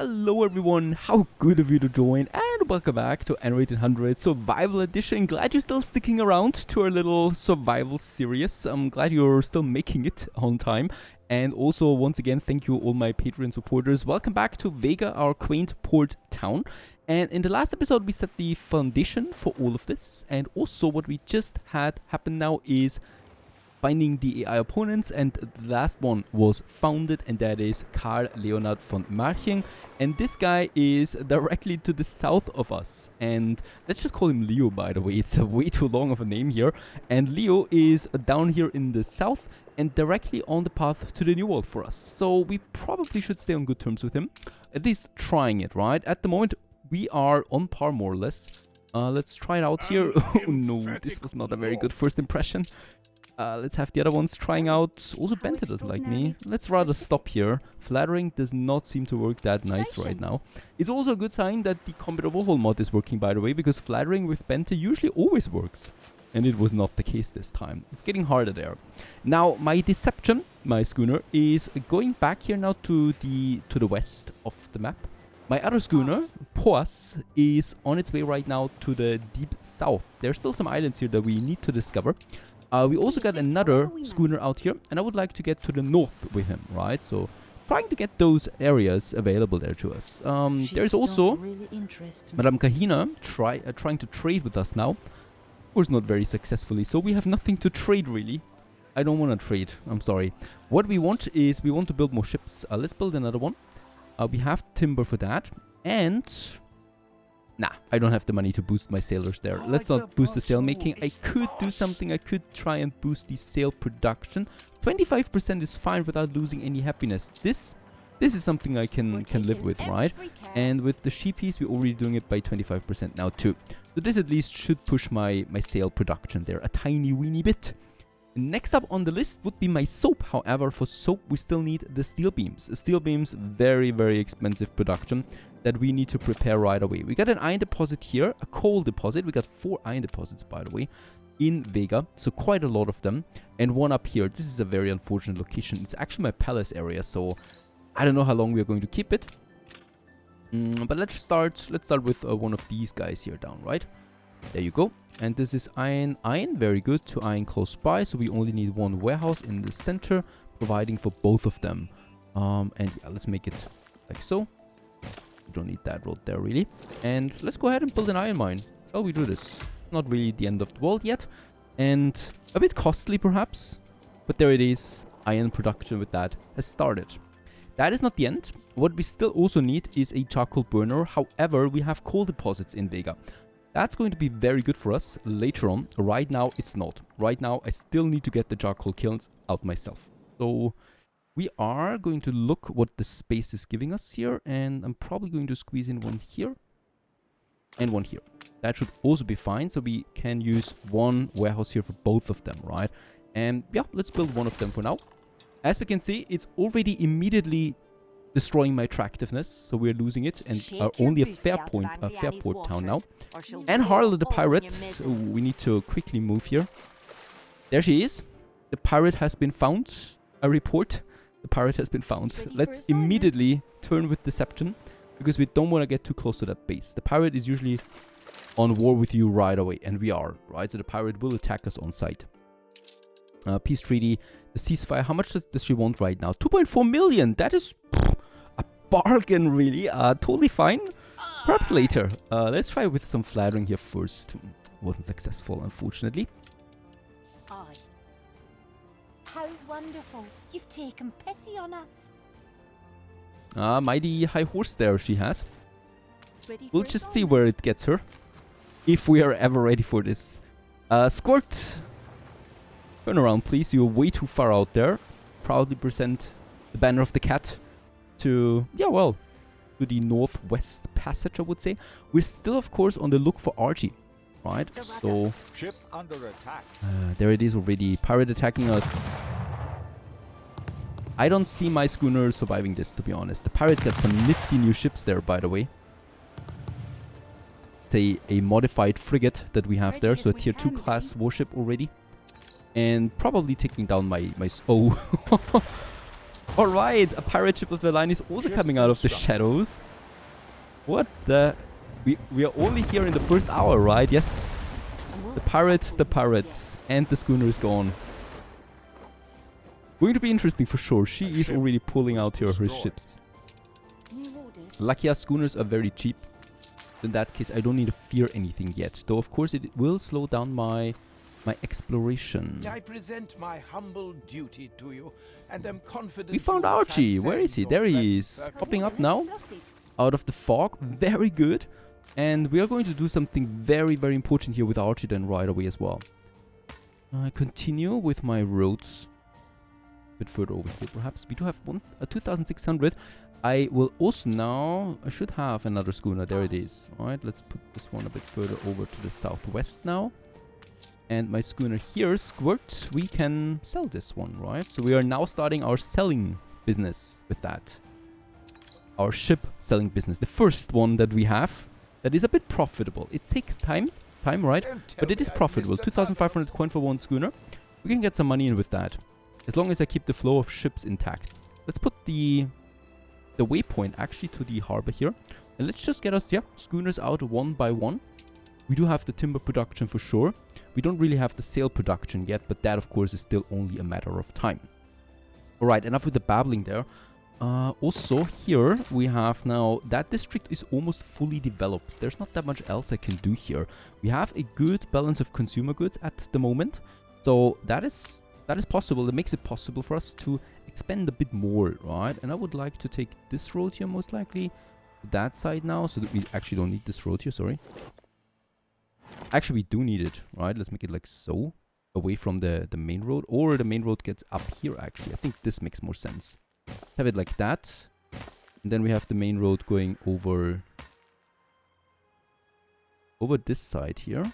Hello everyone, how good of you to join, and welcome back to Anno 1800 Survival Edition. Glad you're still sticking around to our little survival series. I'm glad you're still making it on time. And also, once again, thank you all my Patreon supporters. Welcome back to Vega, our quaint port town. And in the last episode, we set the foundation for all of this. And also, what we just had happen now is finding the AI opponents, and the last one was founded, and that is Karl Leonhard von Marching, and this guy is directly to the south of us, and let's just call him Leo, by the way. It's a way too long of a name here, and Leo is down here in the south and directly on the path to the New World for us, so we probably should stay on good terms with him, at least trying it, right? At the moment we are on par more or less. Let's try it out here. Oh no, this was not a very good first impression. Let's have the other ones trying out. Also, Bente doesn't like me. Let's rather stop here. Flattering does not seem to work that nice right now. It's also a good sign that the Combat Overhaul Mod is working, by the way, because flattering with Bente usually always works. And it was not the case this time. It's getting harder there. Now, my Deception, my schooner, is going back here now to the west of the map. My other schooner, Poas, is on its way right now to the deep south. There's still some islands here that we need to discover. We also got another schooner out here, and I would like to get to the north with him, right? So, trying to get those areas available there to us. There's also Madame Kahina trying to trade with us now. Of course, not very successfully, so we have nothing to trade, really. I don't want to trade, I'm sorry. What we want is, we want to build more ships. Let's build another one. We have timber for that, and... Nah, I don't have the money to boost my sailors there. Let's not boost the sail making. I could do something. I could try and boost the sail production. 25% is fine without losing any happiness. This is something I can live with, right? And with the sheepies, we're already doing it by 25% now too. So this at least should push my sail production there a tiny weeny bit. Next up on the list would be my soap. However, for soap, we still need the steel beams. Steel beams, very, very expensive production that we need to prepare right away. We got an iron deposit here, a coal deposit. We got 4 iron deposits, by the way, in Vega. So quite a lot of them. And one up here. This is a very unfortunate location. It's actually my palace area, so I don't know how long we are going to keep it. But let's start with one of these guys here down, right? There you go. And this is iron, very good, to iron close by. So we only need one warehouse in the center, providing for both of them. And yeah, let's make it like so. We don't need that road there, really. And let's go ahead and build an iron mine. Shall we do this? Not really the end of the world yet. And a bit costly, perhaps. But there it is. Iron production with that has started. That is not the end. What we still also need is a charcoal burner. However, we have coal deposits in Vega. That's going to be very good for us later on. Right now, it's not. Right now, I still need to get the charcoal kilns out myself. So we are going to look what the space is giving us here. And I'm probably going to squeeze in one here and one here. That should also be fine. So we can use one warehouse here for both of them, right? And yeah, let's build one of them for now. As we can see, it's already immediately destroying my attractiveness, so we're losing it and are only a Fairport town now. And Harla the pirate, so we need to quickly move here. There she is. The pirate has been found. A report. The pirate has been found. Let's immediately turn with deception, because we don't want to get too close to that base. The pirate is usually on war with you right away, and we are, right? So the pirate will attack us on sight. Peace treaty, the ceasefire. How much does she want right now? 2.4 million. That is a bargain, really. Totally fine. Perhaps later. Let's try with some flattering here first. Wasn't successful, unfortunately. How wonderful. You've taken pity on us. Mighty high horse there she has. We'll just see where it gets her. If we are ever ready for this. Squirt. Turn around, please. You're way too far out there. Proudly present the banner of the cat to, yeah, well, to the northwest passage, I would say. We're still, of course, on the look for Archie, right? So, ship under attack. There it is already. Pirate attacking us. I don't see my schooner surviving this, to be honest. The pirate got some nifty new ships there, by the way. It's a modified frigate that we have there, so a tier 2 class warship already. And probably taking down my oh. Alright, a pirate ship of the line is also coming out of the shadows. What the... We are only here in the first hour, right? Yes. The pirate, and the schooner is gone. Going to be interesting for sure. She is already pulling out here her ships. Lucky our schooners are very cheap. In that case, I don't need to fear anything yet. Though, of course, it will slow down my exploration. I present my humble duty to you, and am confident. We found Archie. Where is he? There he is. Popping up now. Out of the fog. Very good. And we are going to do something very, very important here with Archie then right away as well. I continue with my roads. A bit further over here, perhaps. We do have 2,600. I will also now... I should have another schooner. There it is. Alright, let's put this one a bit further over to the southwest now. And my schooner here, Squirt, we can sell this one, right? So we are now starting our selling business with that. Our ship selling business. The first one that we have that is a bit profitable. It takes time, right? But it is profitable. 2,500 coin for one schooner. We can get some money in with that. As long as I keep the flow of ships intact. Let's put the waypoint actually to the harbor here. And let's just get us, schooners out one by one. We do have the timber production for sure. We don't really have the sail production yet, but that of course is still only a matter of time. Alright, enough with the babbling there. Also here we have now, that district is almost fully developed. There's not that much else I can do here. We have a good balance of consumer goods at the moment. So that is possible. It makes it possible for us to expand a bit more, right? And I would like to take this road here most likely. That side now, so that we actually don't need this road here, sorry. Actually, we do need it, right? Let's make it like so, away from the main road. Or the main road gets up here, actually. I think this makes more sense. Have it like that. And then we have the main road going over this side here.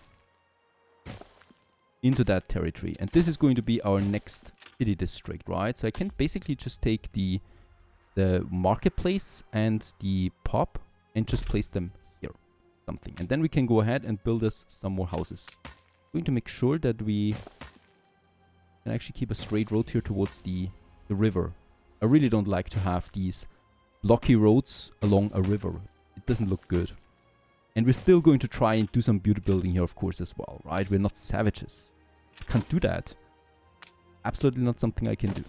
Into that territory. And this is going to be our next city district, right? So I can basically just take the marketplace and the pub and just place them here. Something. And then we can go ahead and build us some more houses. I'm going to make sure that we can actually keep a straight road here towards the river. I really don't like to have these blocky roads along a river. It doesn't look good. And we're still going to try and do some beauty building here, of course, as well, right? We're not savages. Can't do that. Absolutely not something I can do.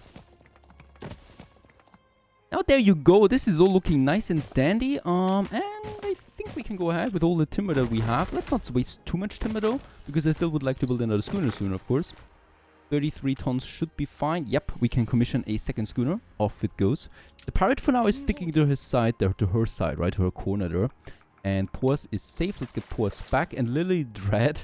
Now there you go. This is all looking nice and dandy. And I think we can go ahead with all the timber that we have. Let's not waste too much timber though, because I still would like to build another schooner soon, of course. 33 tons should be fine. Yep, we can commission a second schooner. Off it goes. The pirate for now is sticking to his side there, to her side, right? To her corner there. And Pors is safe. Let's get Pors back. And Lily Dread,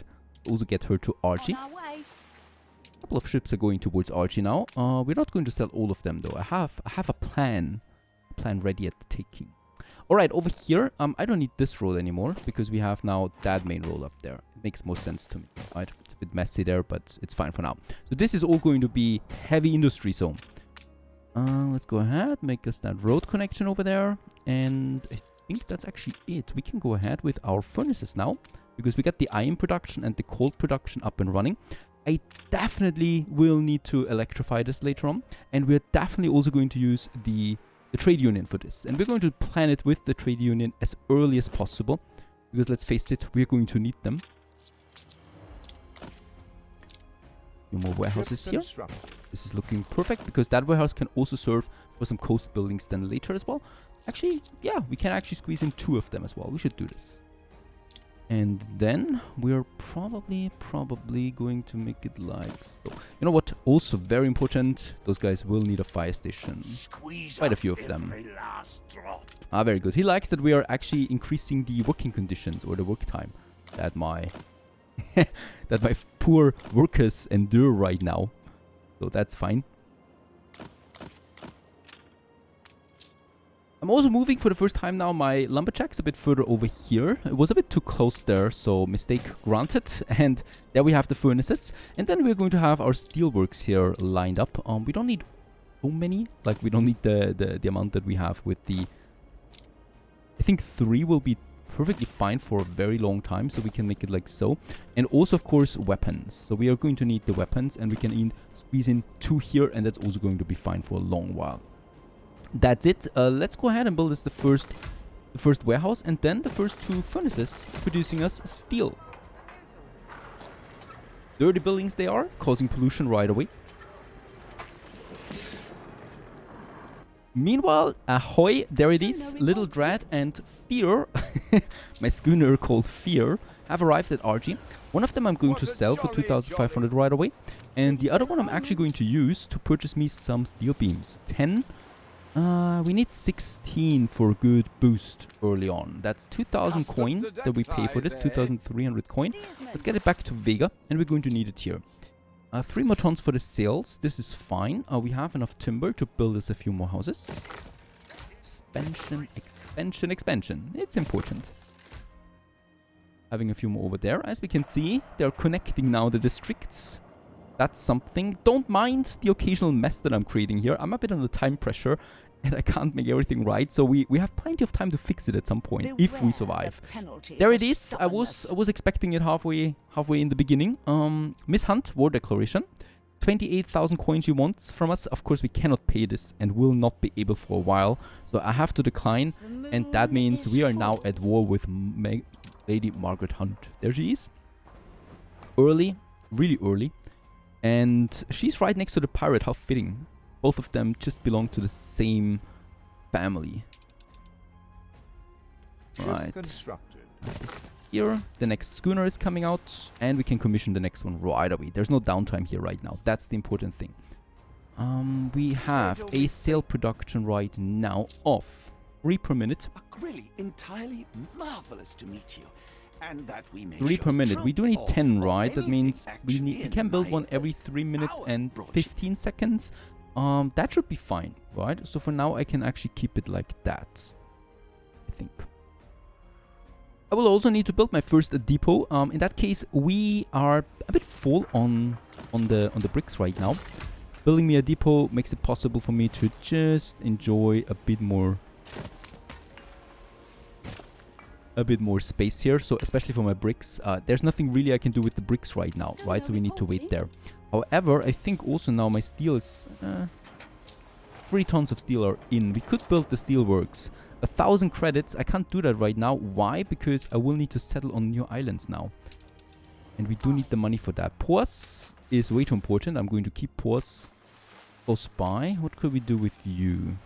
also get her to Archie. A couple of ships are going towards Archie now. We're not going to sell all of them though. I have a plan. A plan ready at the taking. Alright, over here, I don't need this road anymore, because we have now that main road up there. It makes more sense to me, right? It's a bit messy there, but it's fine for now. So this is all going to be heavy industry zone. Let's go ahead, make us that road connection over there. And I think that's actually it. We can go ahead with our furnaces now, because we got the iron production and the coal production up and running. I definitely will need to electrify this later on. And we're definitely also going to use the trade union for this. And we're going to plan it with the trade union as early as possible. Because let's face it, we're going to need them. Few more warehouses here. This is looking perfect, because that warehouse can also serve for some coast buildings then later as well. Actually, yeah, we can actually squeeze in 2 of them as well. We should do this. And then we're probably going to make it like so. You know what? Also very important, those guys will need a fire station. Quite a few of them. Ah, very good. He likes that we are actually increasing the working conditions or the work time that my that my poor workers endure right now. So that's fine. I'm also moving for the first time now my lumberjacks a bit further over here. It was a bit too close there, so mistake granted. And there we have the furnaces. And then we're going to have our steelworks here lined up. We don't need so many. Like, we don't need the amount that we have with the... I think 3 will be perfectly fine for a very long time, so we can make it like so. And also, of course, weapons. So we are going to need the weapons, and we can squeeze in 2 here, and that's also going to be fine for a long while. That's it. Let's go ahead and build us the first warehouse and then the first 2 furnaces producing us steel. Dirty buildings they are, causing pollution right away. Meanwhile, ahoy, there it is, Little Dread and Fear, my schooner called Fear, have arrived at RG. One of them I'm going to sell for 2,500 right away, and the other one I'm actually going to use to purchase me some steel beams. 10. We need 16 for a good boost early on. That's 2,000 coin that we pay for this, 2,300 coin. Let's get it back to Vega, and we're going to need it here. 3 more tons for the sales. This is fine. We have enough timber to build us a few more houses. Expansion, expansion, expansion. It's important. Having a few more over there. As we can see, they're connecting now the districts. That's something. Don't mind the occasional mess that I'm creating here. I'm a bit under time pressure and I can't make everything right. So we have plenty of time to fix it at some point if we survive. There it is. I was expecting it halfway in the beginning. Miss Hunt, war declaration. 28,000 coins she wants from us. Of course, we cannot pay this and will not be able for a while. So I have to decline. And that means we are now at war with Lady Margaret Hunt. There she is. Early. Really early. And she's right next to the pirate. How fitting. Both of them just belong to the same family. Right. Here, the next schooner is coming out. And we can commission the next one right away. There's no downtime here right now. That's the important thing. We have a sail production right now of 3 per minute. Really entirely marvelous to meet you. And that we may 3 per minute. We do need 10, right? That means we can build one every 3 minutes and 15 seconds. That should be fine, right? So for now, I can actually keep it like that, I think. I will also need to build my first depot. In that case, we are a bit full on the bricks right now. Building me a depot makes it possible for me to just enjoy a bit more space here. So especially for my bricks, there's nothing really I can do with the bricks right now, right? So we need to wait there. However, I think also now my steel is 3 tons of steel are in. We could build the steel works. 1,000 credits. I can't do that right now. Why? Because I will need to settle on new islands now. And we do need the money for that. Pors is way too important. I'm going to keep Pors close by. What could we do with you?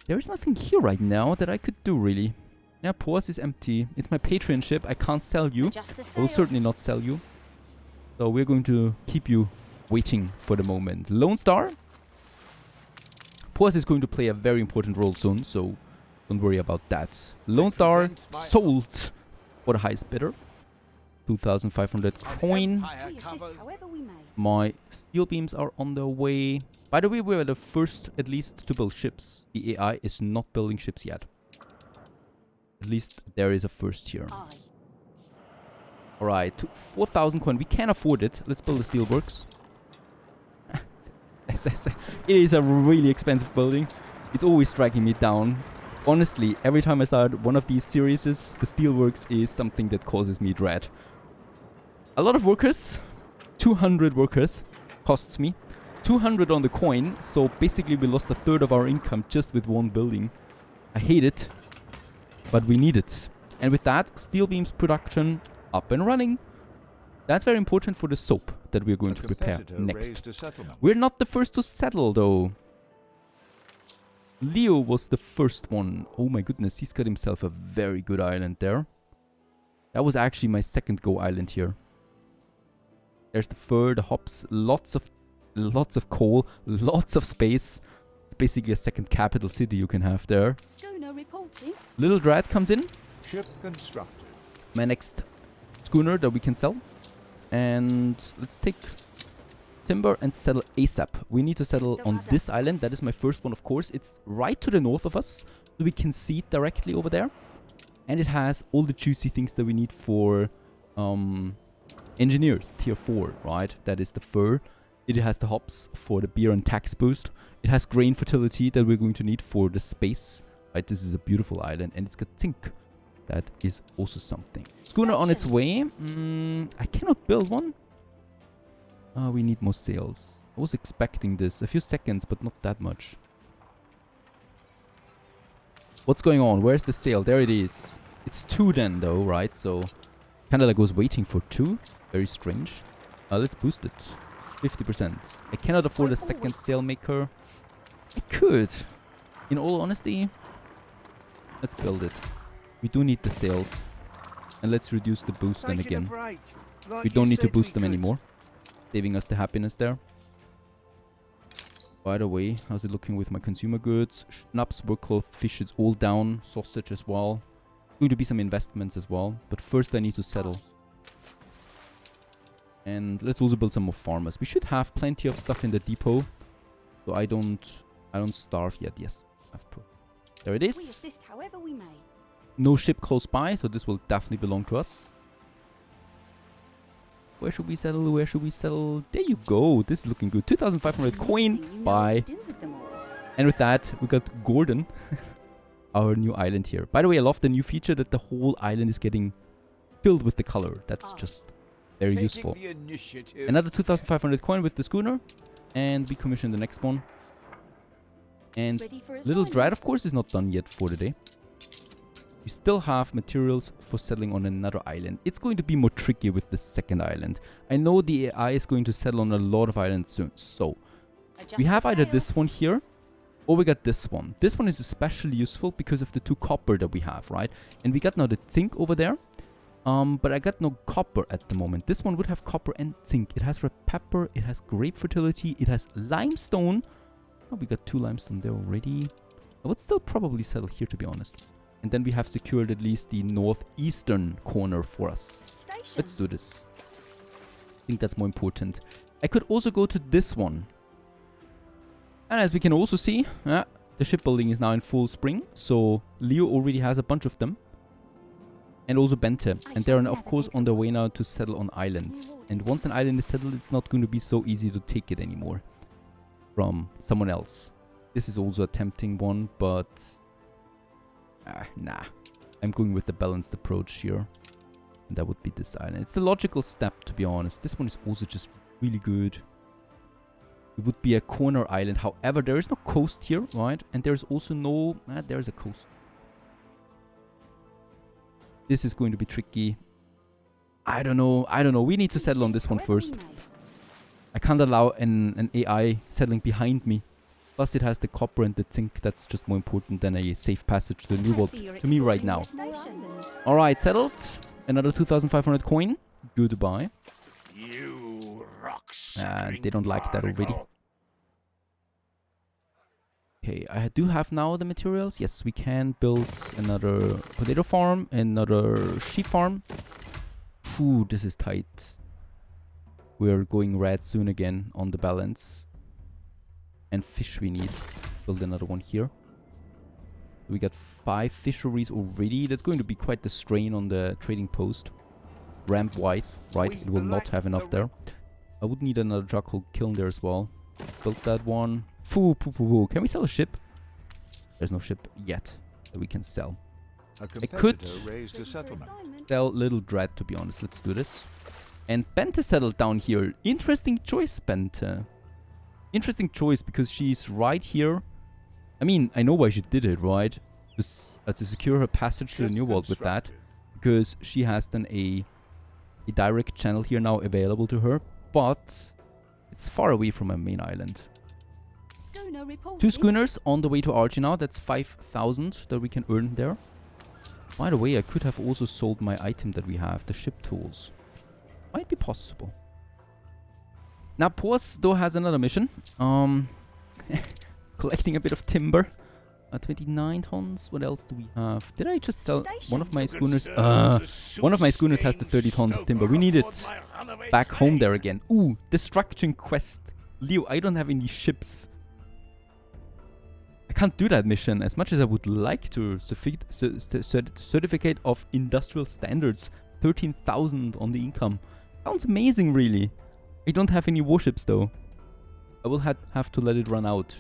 There is nothing here right now that I could do really. Yeah, Pors is empty. It's my Patreon ship. I can't sell you. I will certainly not sell you. So we're going to keep you waiting for the moment. Lone Star. Pors is going to play a very important role soon, so don't worry about that. Lone Star sold for the highest bidder. 2,500 coin. My steel beams are on their way. By the way, we're the first, at least, to build ships. The AI is not building ships yet. At least there is a first here. Alright, 4,000 coin. We can afford it. Let's build the steelworks. It is a really expensive building. It's always striking me down. Honestly, every time I start one of these series, the steelworks is something that causes me dread. A lot of workers. 200 workers costs me. 200 on the coin. So basically we lost a third of our income just with one building. I hate it. But we need it. And with that, steel beams production up and running. That's very important for the soap that we're going to prepare next. We're not the first to settle though. Leo was the first one. Oh my goodness, he's got himself a very good island there. That was actually my second go island here. There's the fur, the hops, lots of coal, lots of space. It's basically a second capital city you can have there. Little Dread comes in. Ship constructed. My next schooner that we can sell. And let's take timber and settle ASAP. We need to settle on this island. That is my first one, of course. It's right to the north of us. So we can see it directly over there. And it has all the juicy things that we need for engineers. Tier 4, right? That is the fur. It has the hops for the beer and tax boost. It has grain fertility that we're going to need for the space. Right, this is a beautiful island. And it's got zinc. That is also something. Schooner on its way. I cannot build one. We need more sails. I was expecting this. A few seconds, but not that much. What's going on? Where's the sale? There it is. It's 2 then though, right? So kind of like was waiting for 2. Very strange. Let's boost it. 50%. I cannot afford a second sail maker. I could. In all honesty, let's build it. We do need the sails. And let's reduce the boost then again. We don't need to boost them anymore. Saving us the happiness there. By the way, how's it looking with my consumer goods? Schnapps, workcloth, fish is all down. Sausage as well. Going to be some investments as well. But first I need to settle. And let's also build some more farmers. We should have plenty of stuff in the depot. So I don't starve yet. Yes. There it is. We assist however we may. No ship close by, so this will definitely belong to us. Where should we settle? Where should we settle? There you go. This is looking good. 2,500 coin. Bye. And with that, we got Gordon. Our new island here. By the way, I love the new feature that the whole island is getting filled with the color. That's just very useful. Another 2,500 coin with the schooner. And we commission the next one. And Little Dread, of course, is not done yet for the day. We still have materials for settling on another island. It's going to be more tricky with the second island. I know the AI is going to settle on a lot of islands soon. So, we have either this one here, or we got this one. This one is especially useful because of the 2 copper that we have, right? And we got now the zinc over there. But I got no copper at the moment. This one would have copper and zinc. It has red pepper, it has grape fertility, it has limestone. Oh, we got 2 limestone there already. I would still probably settle here, to be honest. And then we have secured at least the northeastern corner for us. Stations. Let's do this. I think that's more important. I could also go to this one. And as we can also see, the shipbuilding is now in full spring. So Leo already has a bunch of them. And also Bente. And they're of course on their way now to settle on islands. And once an island is settled, it's not going to be so easy to take it anymore from someone else. This is also a tempting one, but nah. I'm going with the balanced approach here. And that would be this island. It's the logical step, to be honest. This one is also just really good. It would be a corner island. However, there is no coast here, right? And there's also no... there's a coast. This is going to be tricky. I don't know. We need to settle on this one first. I can't allow an AI settling behind me. Plus it has the copper and the zinc. That's just more important than a safe passage to the New World to me right now. Alright, settled. Another 2,500 coin. Goodbye. And they don't like that already. Okay, I do have now the materials. Yes, we can build another potato farm, another sheep farm. Phew, this is tight. We're going red soon again on the balance. And fish we need. Build another one here. We got 5 fisheries already. That's going to be quite the strain on the trading post. Ramp-wise, right? It will not have enough there. I would need another charcoal kiln there as well. Built that one. Foo. Can we sell a ship? There's no ship yet that we can sell. I could sell Little Dread, to be honest. Let's do this. And Bente settled down here. Interesting choice, Bente. Interesting choice, because she's right here. I mean, I know why she did it, right? To secure her passage to the New World with that. Because she has then a direct channel here now available to her. But it's far away from her main island. 2 schooners on the way to Archie now. That's 5,000 that we can earn there. By the way, I could have also sold my item that we have, the ship tools. Might be possible. Now, Pors, though, has another mission. Collecting a bit of timber. 29 tons. What else do we have? Did I just sell one of my schooners? One of my schooners has the 30 tons of timber. We need it back home there again. Ooh, destruction quest. Leo, I don't have any ships. I can't do that mission as much as I would like to. Certificate of industrial standards. 13,000 on the income. Sounds amazing, really. I don't have any warships, though. I will have to let it run out.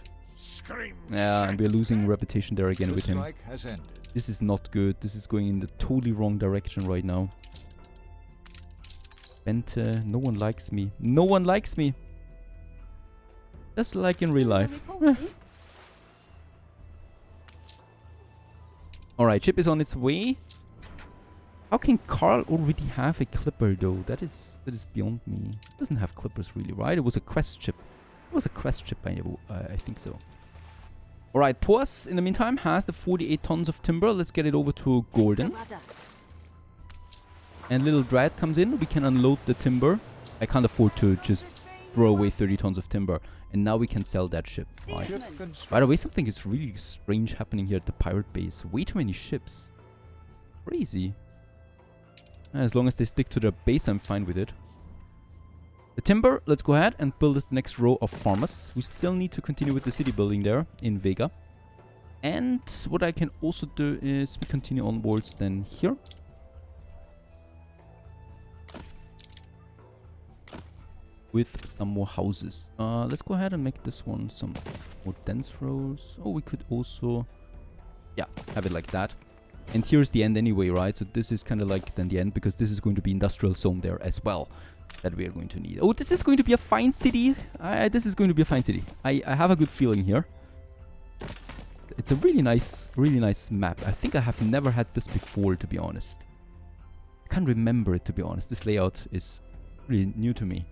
Yeah, and we're losing reputation there again with him. This is not good. This is going in the totally wrong direction right now. Bente, no one likes me. No one likes me. Just like in real life. Alright, ship is on its way. How can Carl already have a clipper though? That is beyond me. It doesn't have clippers really, right? It was a quest ship. It was a quest ship, I think so. Alright, Poas, in the meantime, has the 48 tons of timber. Let's get it over to Gordon. And little Dread comes in. We can unload the timber. I can't afford to just throw away 30 tons of timber. And now we can sell that ship. Right. By the way, something is really strange happening here at the pirate base. Way too many ships. Crazy. As long as they stick to their base, I'm fine with it. The timber, let's go ahead and build this next row of farmers. We still need to continue with the city building there in Vega. And what I can also do is we continue onwards then here. With some more houses. Let's go ahead and make this one some more dense rows. Oh, we could also, yeah, have it like that. And here's the end anyway, right? So this is kind of like then the end, because this is going to be industrial zone there as well that we are going to need. Oh, this is going to be a fine city. This is going to be a fine city. I have a good feeling here. It's a really nice map. I think I have never had this before, to be honest. I can't remember it, to be honest. This layout is really new to me.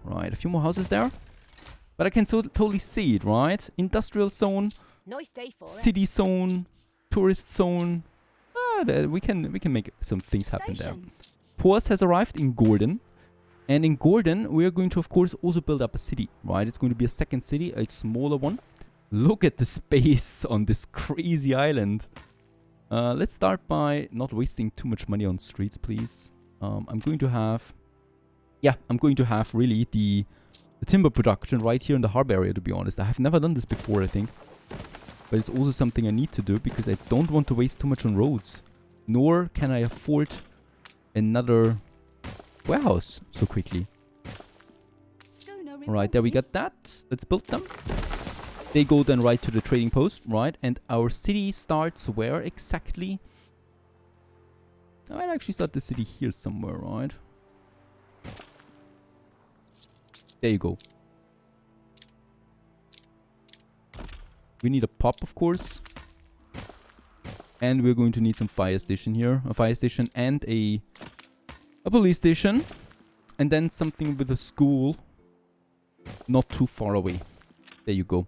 Right, a few more houses there. But I can totally see it, right? Industrial zone, Nice day for city zone, tourist zone. We can make some things happen there. Poas has arrived in Gordon. And in Gordon, we are going to, of course, also build up a city, right? It's going to be a second city, a smaller one. Look at the space on this crazy island. Let's start by not wasting too much money on streets, please. I'm going to have really the timber production right here in the harbor area, to be honest. I have never done this before, I think. But it's also something I need to do because I don't want to waste too much on roads. Nor can I afford another warehouse so quickly. Alright, there we got that. Let's build them. They go then right to the trading post, right? And our city starts where exactly? I might actually start the city here somewhere, right? There you go. We need a pub, of course. And we're going to need some fire station here. A fire station and a police station. And then something with a school. Not too far away. There you go.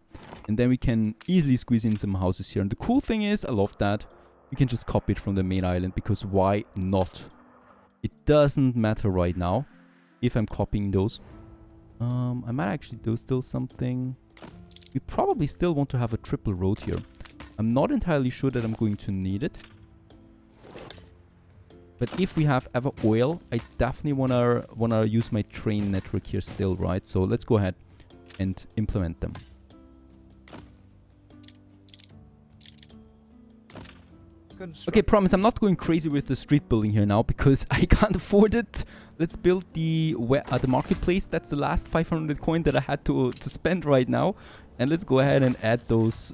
And then we can easily squeeze in some houses here. And the cool thing is, I love that, you can just copy it from the main island. Because why not? It doesn't matter right now if I'm copying those. I might actually do still something. We probably still want to have a triple road here. I'm not entirely sure that I'm going to need it. But if we have ever oil, I definitely wanna use my train network here still, right? So let's go ahead and implement them. Okay, promise, I'm not going crazy with the street building here now because I can't afford it. Let's build the marketplace. That's the last 500 coin that I had to spend right now. And let's go ahead and add those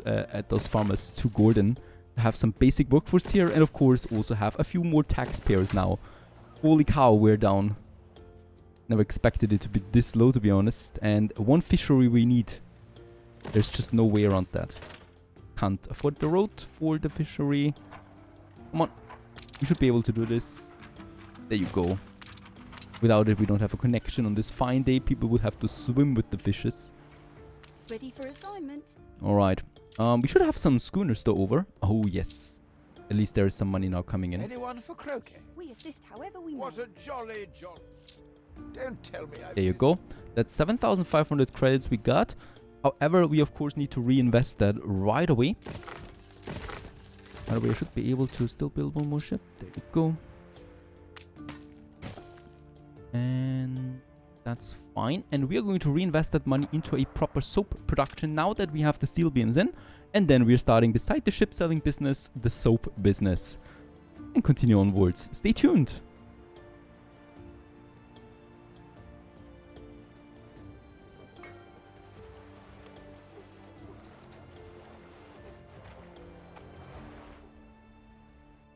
farmers to Gordon. Have some basic workforce here, and of course also have a few more taxpayers now. Holy cow, we're down. Never expected it to be this low, to be honest. And one fishery we need. There's just no way around that. Can't afford the road for the fishery. Come on. We should be able to do this. There you go. Without it, we don't have a connection. On this fine day, people would have to swim with the fishes. Ready for assignment. Alright. We should have some schooners though over. Oh, yes. At least there is some money now coming in. Anyone for croquet? We assist however we What may. a jolly. Don't tell me I... There you go. That's 7,500 credits we got. However, we of course need to reinvest that right away. By the way, I should be able to still build one more ship. There you go. And that's fine. And we are going to reinvest that money into a proper soap production now that we have the steel beams in. And then we're starting, beside the ship selling business, the soap business. And continue onwards. Stay tuned.